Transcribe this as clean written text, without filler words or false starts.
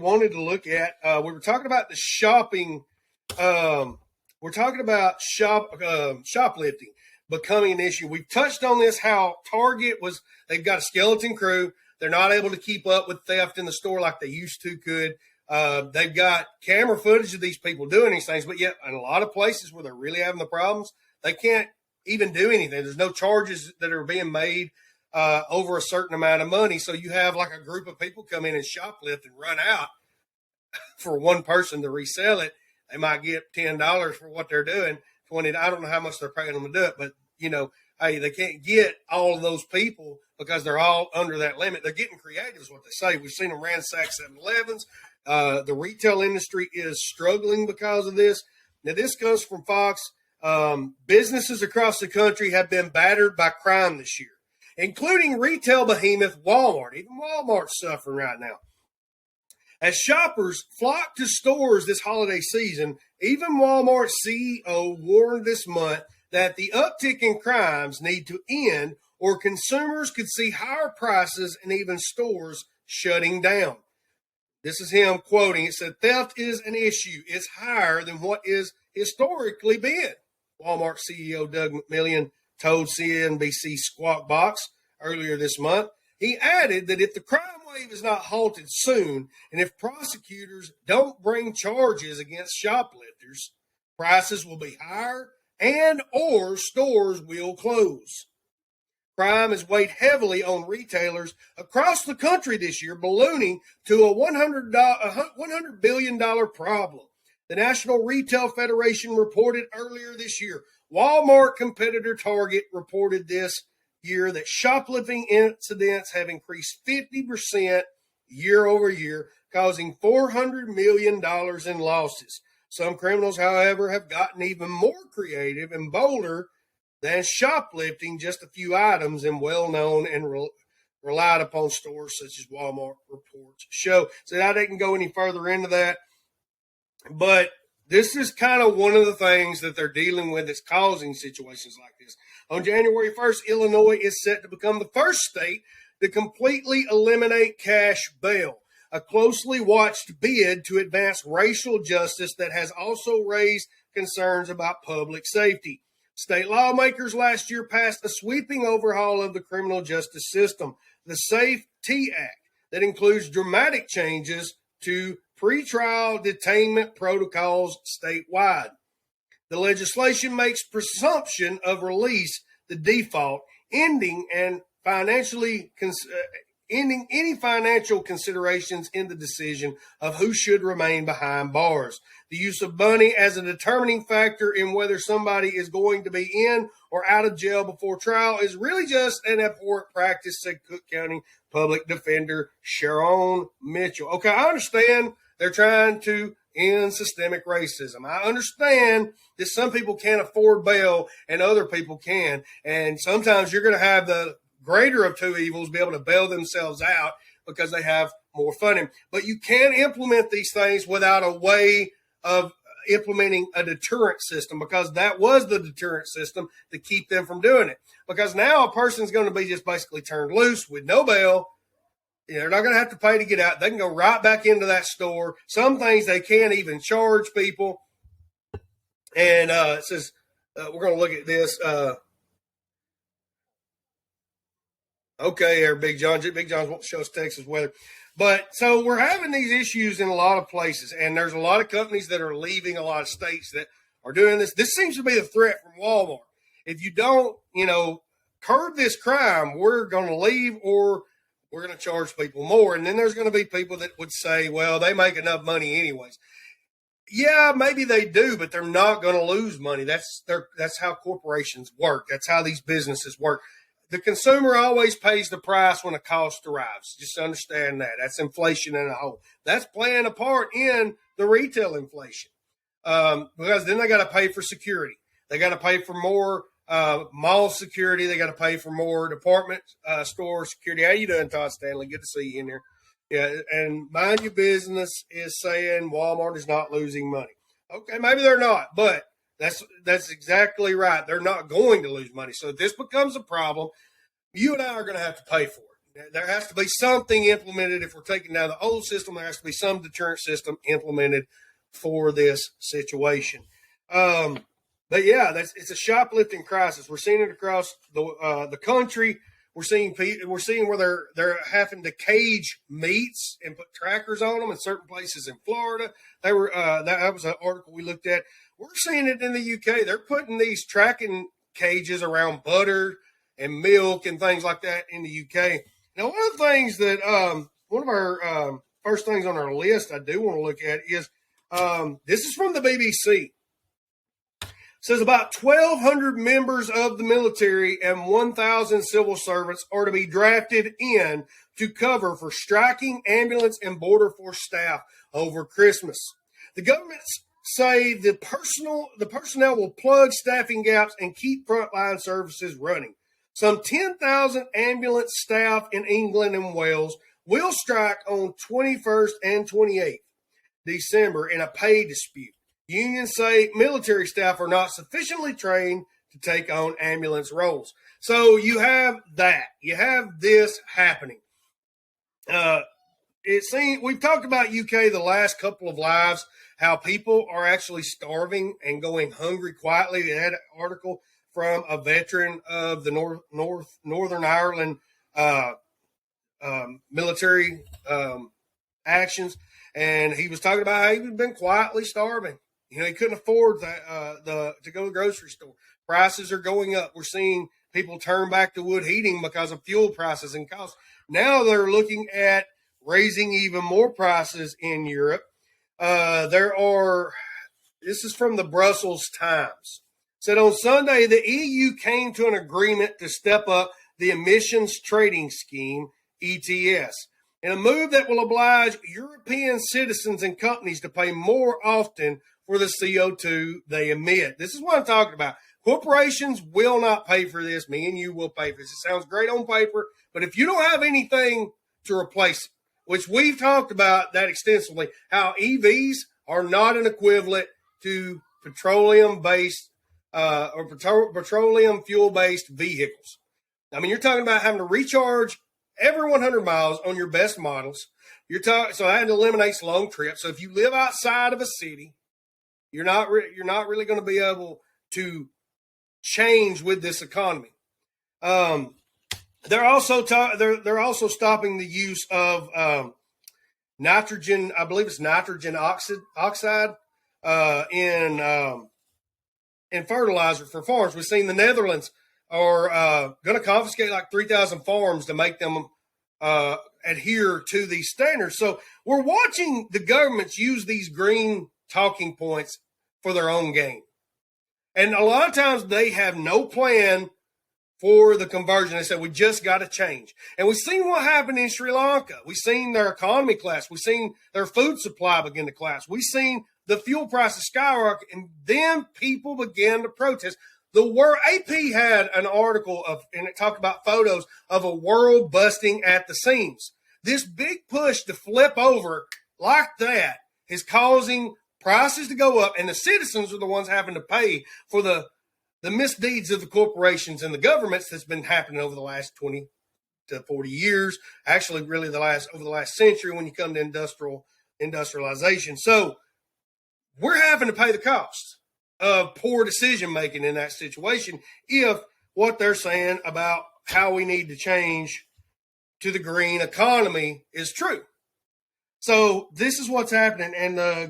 Wanted to look at. We were talking about the shopping. We're talking about shoplifting becoming an issue. We've touched on this. How Target was. They've got a skeleton crew. They're not able to keep up with theft in the store like they used to could. They've got camera footage of these people doing these things, but yet in a lot of places where they're really having the problems, they can't even do anything. There's no charges that are being made over a certain amount of money. So you have like a group of people come in and shoplift and run out for one person to resell it. They might get $10 for what they're doing. 20. I don't know how much they're paying them to do it, but hey, they can't get all of those people because they're all under that limit. They're getting creative, is what they say. We've seen them ransack 7-Elevens. The retail industry is struggling because of this. Now, this comes from Fox. Businesses across the country have been battered by crime this year, including retail behemoth Walmart. Even Walmart's suffering right now. As shoppers flock to stores this holiday season, even Walmart's CEO warned this month that the uptick in crimes need to end or consumers could see higher prices and even stores shutting down. This is him quoting. It said, theft is an issue. It's higher than what is historically been. Walmart CEO Doug McMillon told CNBC Squawk Box earlier this month. He added that if the crime wave is not halted soon, and if prosecutors don't bring charges against shoplifters, prices will be higher and or stores will close. Crime has weighed heavily on retailers across the country this year, ballooning to a $100 billion problem. The National Retail Federation reported earlier this year. Walmart competitor Target reported this year that shoplifting incidents have increased 50% year over year, causing $400 million in losses. Some criminals, however, have gotten even more creative and bolder than shoplifting just a few items in well-known and relied upon stores such as Walmart, reports show. So I didn't go any further into that, but this is kind of one of the things that they're dealing with that's causing situations like this. On January 1st, Illinois is set to become the first state to completely eliminate cash bail, a closely watched bid to advance racial justice that has also raised concerns about public safety. State lawmakers last year passed a sweeping overhaul of the criminal justice system, the SAFE-T Act, that includes dramatic changes to pretrial detainment protocols statewide. The legislation makes presumption of release the default, ending any financial considerations in the decision of who should remain behind bars. The use of money as a determining factor in whether somebody is going to be in or out of jail before trial is really just an abhorrent practice, said Cook County Public Defender Sharon Mitchell. Okay, I understand they're trying to end systemic racism. I understand that some people can't afford bail and other people can. And sometimes you're going to have the greater of two evils be able to bail themselves out because they have more funding. But you can implement these things without a way of implementing a deterrent system, because that was the deterrent system to keep them from doing it. Because now a person's going to be just basically turned loose with no bail. They're not going to have to pay to get out. They can go right back into that store. Some things they can't even charge people. And it says, we're going to look at this. Okay, there, Big John. Big John's won't show us Texas weather. But so we're having these issues in a lot of places. And there's a lot of companies that are leaving a lot of states that are doing this. This seems to be the threat from Walmart. If you don't, curb this crime, we're going to leave, or we're going to charge people more. And then there's going to be people that would say, well, they make enough money anyways. Yeah, maybe they do, but they're not going to lose money. That's how corporations work. That's how these businesses work. The consumer always pays the price when a cost arrives. Just understand that. That's inflation in a whole. That's playing a part in the retail inflation, because then they got to pay for security. They got to pay for more mall security. They got to pay for more department store security. How you doing, Todd Stanley? Good to see you in here. Yeah, and Mind Your Business is saying Walmart is not losing money. Okay, maybe they're not, but that's exactly right. They're not going to lose money. So if this becomes a problem, you and I are going to have to pay for There has to be something implemented. If we're taking down the old system, there has to be some deterrent system implemented for this situation. But yeah, it's a shoplifting crisis. We're seeing it across the country. We're seeing where they're having to cage meats and put trackers on them in certain places in Florida. They were that was an article we looked at. We're seeing it in the UK. They're putting these tracking cages around butter and milk and things like that in the UK. Now, one of the things that one of our first things on our list I do want to look at is this is from the BBC. It says about 1,200 members of the military and 1,000 civil servants are to be drafted in to cover for striking ambulance and border force staff over Christmas. The governments say the personnel will plug staffing gaps and keep frontline services running. Some 10,000 ambulance staff in England and Wales will strike on 21st and 28th December in a pay dispute. Unions say military staff are not sufficiently trained to take on ambulance roles. So you have that. You have this happening. We've talked about UK the last couple of lives, how people are actually starving and going hungry quietly. They had an article from a veteran of the Northern Ireland military actions, and he was talking about how he'd been quietly starving. You know, he couldn't afford to go to the grocery store. Prices are going up. We're seeing people turn back to wood heating because of fuel prices and costs. Now they're looking at raising even more prices in Europe. This is from the Brussels Times. Said on Sunday, the EU came to an agreement to step up the emissions trading scheme, ETS, in a move that will oblige European citizens and companies to pay more often for the CO2 they emit. This is what I'm talking about. Corporations will not pay for this. Me and you will pay for this. It sounds great on paper, but if you don't have anything to replace it, which we've talked about that extensively, how EVs are not an equivalent to petroleum-based or petroleum fuel-based vehicles. I mean, you're talking about having to recharge every 100 miles on your best models. So that eliminates long trips. So if you live outside of a city, you're not really going to be able to change with this economy. They're also stopping the use of nitrogen. I believe it's nitrogen oxide in fertilizer for farms. We've seen the Netherlands are going to confiscate like 3,000 farms to make them adhere to these standards. So we're watching the governments use these green talking points for their own gain. And a lot of times they have no plan for the conversion. They said, we just got to change. And we've seen what happened in Sri Lanka. We've seen their economy collapse. We've seen their food supply begin to collapse. We've seen the fuel prices skyrocket, and then people began to protest. The world AP had an article and it talked about photos of a world busting at the seams. This big push to flip over like that is causing prices to go up, and the citizens are the ones having to pay for the misdeeds of the corporations and the governments that's been happening over the last 20 to 40 years. Actually, really over the last century when you come to industrialization. So we're having to pay the cost of poor decision making in that situation if what they're saying about how we need to change to the green economy is true. So this is what's happening, and the